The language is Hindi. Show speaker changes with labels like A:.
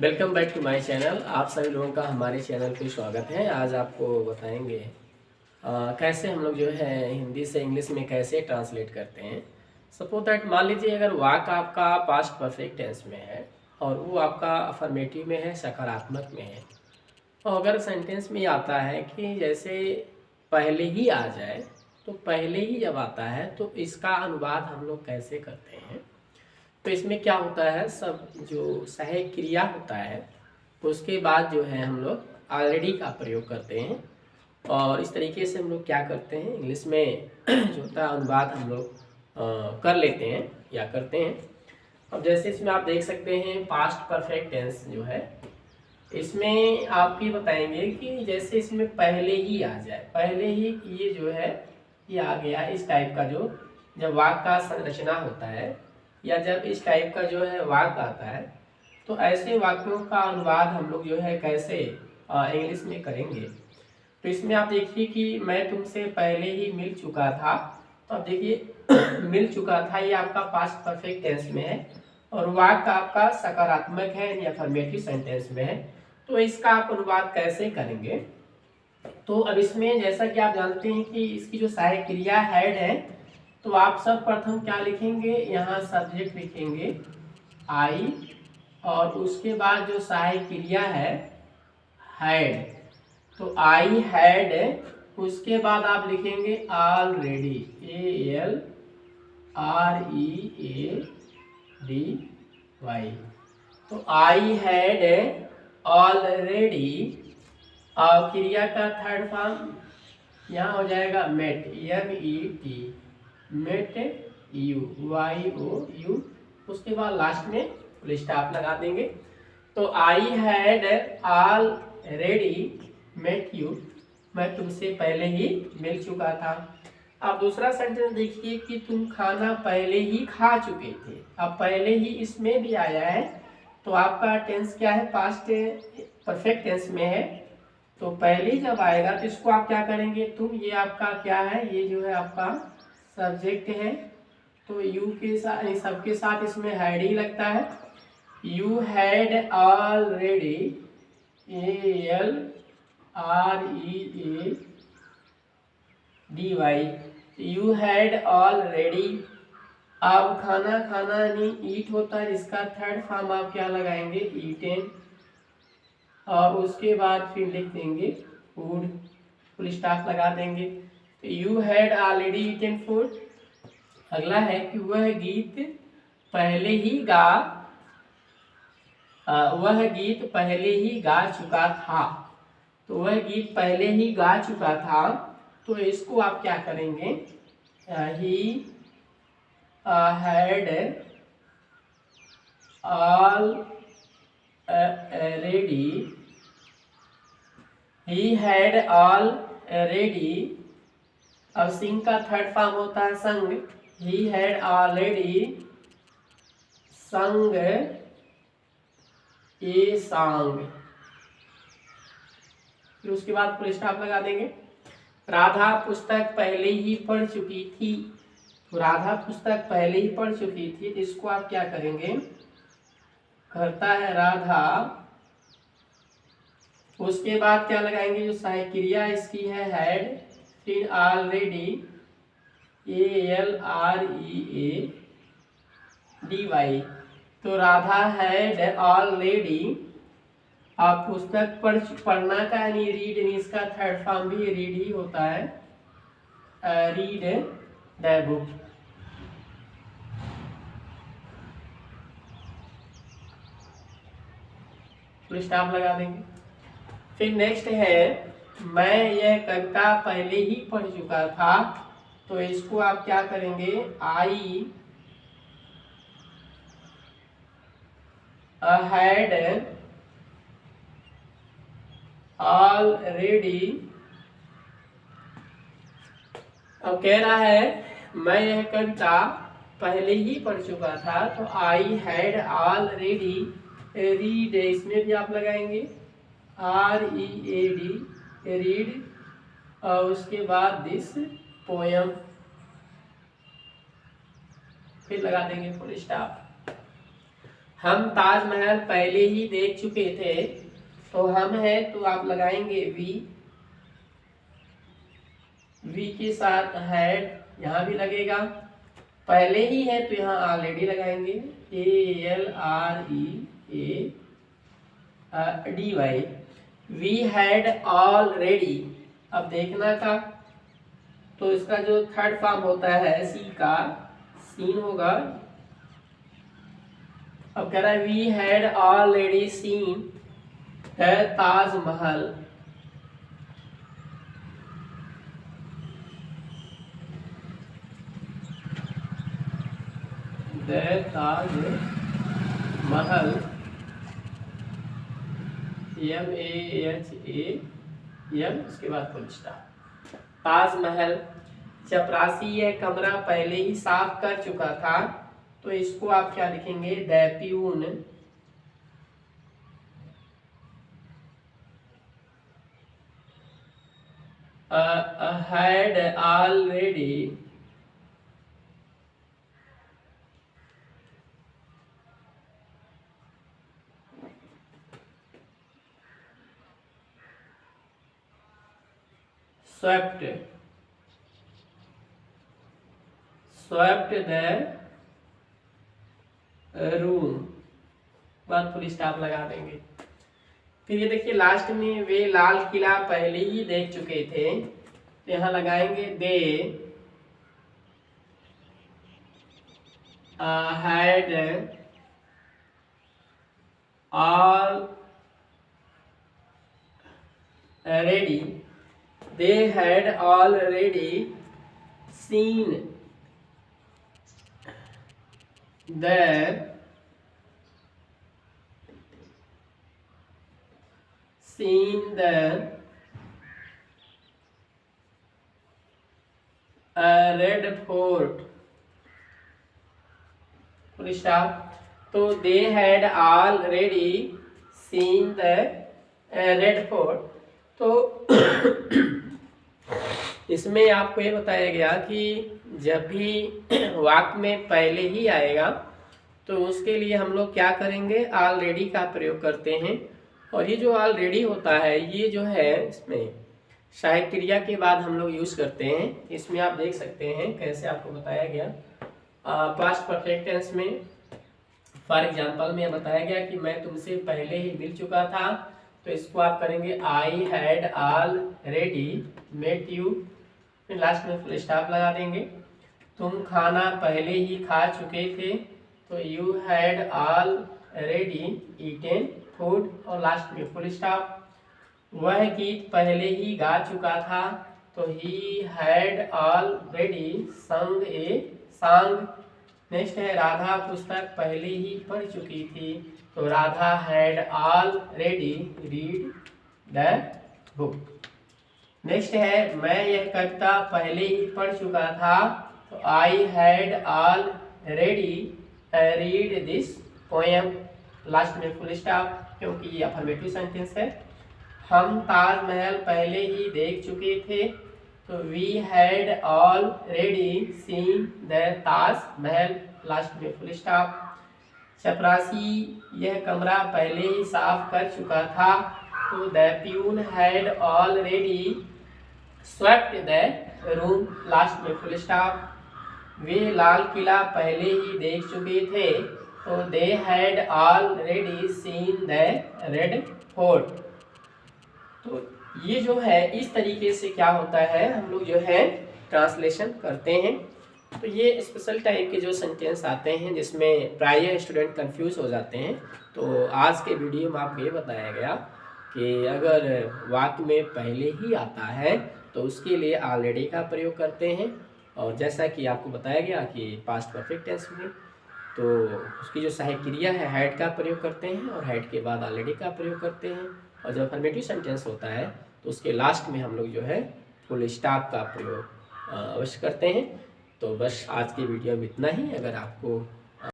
A: Welcome back to my channel. आप सभी लोगों का हमारे चैनल पे स्वागत है। आज आपको बताएंगे कैसे हम लोग जो है हिंदी से इंग्लिश में कैसे ट्रांसलेट करते हैं। सपोज दैट मान लीजिए अगर वाक आपका पास्ट परफेक्ट टेंस में है और वो आपका अफर्मेटिव में है, सकारात्मक में है, तो अगर सेंटेंस में आता है कि जैसे पहले ही आ जाए, तो पहले ही जब आता है तो इसका अनुवाद हम लोग कैसे करते हैं। तो इसमें क्या होता है, सब जो सहायक क्रिया होता है उसके बाद जो है हम लोग ऑलरेडी का प्रयोग करते हैं। और इस तरीके से हम लोग क्या करते हैं, इंग्लिश में जो होता है अनुवाद हम लोग कर लेते हैं या करते हैं। अब जैसे इसमें आप देख सकते हैं पास्ट परफेक्ट टेंस जो है, इसमें आप ये बताएंगे कि जैसे इसमें पहले ही आ जाए, पहले ही ये जो है ये आ गया, इस टाइप का जो जब वाक्य का संरचना होता है या जब इस टाइप का जो है वाक्य आता है, तो ऐसे वाक्यों का अनुवाद हम लोग जो है कैसे इंग्लिश में करेंगे। तो इसमें आप देखिए कि मैं तुमसे पहले ही मिल चुका था, तो आप देखिए मिल चुका था ये आपका पास्ट परफेक्ट टेंस में है और वाक्य आपका सकारात्मक है या अफर्मेटिव सेंटेंस में है। तो इसका आप अनुवाद कैसे करेंगे। तो अब इसमें जैसा कि आप जानते हैं कि इसकी जो सहायक क्रिया हैड है, तो आप सब प्रथम क्या लिखेंगे, यहाँ सब्जेक्ट लिखेंगे आई और उसके बाद जो सहायक क्रिया है हैड, तो आई हैड, उसके बाद आप लिखेंगे ऑलरेडी, ALREADY। तो आई हैड ऑलरेडी, और क्रिया का थर्ड फॉर्म यहाँ हो जाएगा मेट, MET, मेट YOU, उसके बाद लास्ट में फुल स्टॉप लगा देंगे। तो I had already met you, मैं तुमसे पहले ही मिल चुका था। अब दूसरा सेंटेंस देखिए कि तुम खाना पहले ही खा चुके थे। अब पहले ही इसमें भी आया है, तो आपका टेंस क्या है, पास्ट परफेक्ट टेंस में है। तो पहले जब आएगा तो इसको आप क्या करेंगे, तुम, ये आपका क्या है, ये जो है आपका सब्जेक्ट है, तो यू के साथ, सबके साथ इसमें हैड ही लगता है। You had already, ALREADY, you had already. अब खाना खाना नहीं ईट होता है, इसका थर्ड फॉर्म आप क्या लगाएंगे, ईटेन, और उसके बाद फिर लिख देंगे फूड, फुल स्टॉप लगा देंगे। तो you had already eaten food. अगला है कि वह गीत पहले ही गा, वह गीत पहले ही गा चुका था। तो वह गीत पहले ही गा चुका था, तो इसको आप क्या करेंगे, he had already, he had already, अब सिंग का थर्ड फॉर्म होता है संग, he had already sung a song, फिर उसके बाद फुल स्टॉप लगा देंगे। राधा पुस्तक पहले ही पढ़ चुकी थी, तो राधा पुस्तक पहले ही पढ़ चुकी थी, तो इसको आप क्या करेंगे, करता है राधा, उसके बाद क्या लगाएंगे, जो सहायक क्रिया इसकी है हैड, फिर ऑलरेडी, ALREADY। तो राधा हैड ऑलरेडी, आप पुस्तक पढ़ना का यानी रीड, इसका थर्ड फॉर्म भी रीड ही होता है, read the book. Full stop लगा देंगे। फिर नेक्स्ट है, मैं यह कविता पहले ही पढ़ चुका था, तो इसको आप क्या करेंगे, आई हैड ऑलरेडी, अब कह रहा है मैं यह कविता पहले ही पढ़ चुका था, तो आई हैड ऑलरेडी रीड, इसमें भी आप लगाएंगे READ, रीड, और उसके बाद दिस पोयम, फिर लगा देंगे फुल स्टॉप। हम ताजमहल पहले ही देख चुके थे, तो हम है तो आप लगाएंगे वी के साथ हैड यहाँ भी लगेगा, पहले ही है तो यहाँ ऑलरेडी लगाएंगे ALREADY। वी हैड ऑलरेडी, अब देखना था तो इसका जो थर्ड फॉर्म होता है सी का, सीन होगा। अब कह रहा है we had already seen the Taj Mahal, the Taj Mahal, MAHAM, उसके बाद फुल स्टॉप। ताजमहल, चपरासी यह कमरा पहले ही साफ कर चुका था, तो इसको आप क्या लिखेंगे, the peon had already swept the room, बाद फुल स्टॉप लगा देंगे। फिर ये देखिए लास्ट में वे लाल किला पहले ही देख चुके थे, तो यहाँ लगाएंगे they had already seen the Red Fort, full stop. तो they had already seen the Red Fort. तो इसमें आपको ये बताया गया कि जब भी वाक्य में पहले ही आएगा तो उसके लिए हम लोग क्या करेंगे, ऑलरेडी का प्रयोग करते हैं। और ये जो ऑलरेडी होता है ये जो है इसमें सहायक क्रिया के बाद हम लोग यूज़ करते हैं। इसमें आप देख सकते हैं कैसे आपको बताया गया। पास्ट परफेक्ट टेंस में फॉर एग्जांपल में बताया गया कि मैं तुमसे पहले ही मिल चुका था, तो इसको आप करेंगे I had already met you, फिर लास्ट में फुल स्टॉप लगा देंगे। तुम खाना पहले ही खा चुके थे, तो you had already eaten food, और लास्ट में फुल स्टॉप। वह गीत पहले ही गा चुका था, तो ही हैड ऑलरेडी संग ए सॉन्ग। नेक्स्ट है राधा पुस्तक पहले ही पढ़ चुकी थी, तो Radha had already read the book. Next है मैं यह कविता पहले ही पढ़ चुका था, तो I had already read this poem. Last में फुल स्टॉप, क्योंकि ये अफर्मेटिव सेंटेंस है। हम ताजमहल पहले ही देख चुके थे, तो we had already seen the Taj Mahal. Last में फुल स्टॉप। चपरासी यह कमरा पहले ही साफ कर चुका था, तो the peon had already swept the room. Last में फुल स्टॉप। वे लाल किला पहले ही देख चुके थे, तो they had already seen the Red Fort. तो ये जो है इस तरीके से क्या होता है, हम लोग जो है ट्रांसलेशन करते हैं। तो ये स्पेशल टाइप के जो सेंटेंस आते हैं जिसमें प्राय स्टूडेंट कंफ्यूज हो जाते हैं। तो आज के वीडियो में आपको ये बताया गया कि अगर वाक्य में पहले ही आता है तो उसके लिए ऑलरेडी का प्रयोग करते हैं, और जैसा कि आपको बताया गया कि पास्ट परफेक्ट टेंस में तो उसकी जो सहायक क्रिया है हैड का प्रयोग करते हैं, और हैड के बाद ऑलरेडी का प्रयोग करते हैं। और जब अफर्मेटिव सेंटेंस होता है तो उसके लास्ट में हम लोग जो है फुल स्टॉप का प्रयोग अवश्य करते हैं। तो बस आज की वीडियो में इतना ही। अगर आपको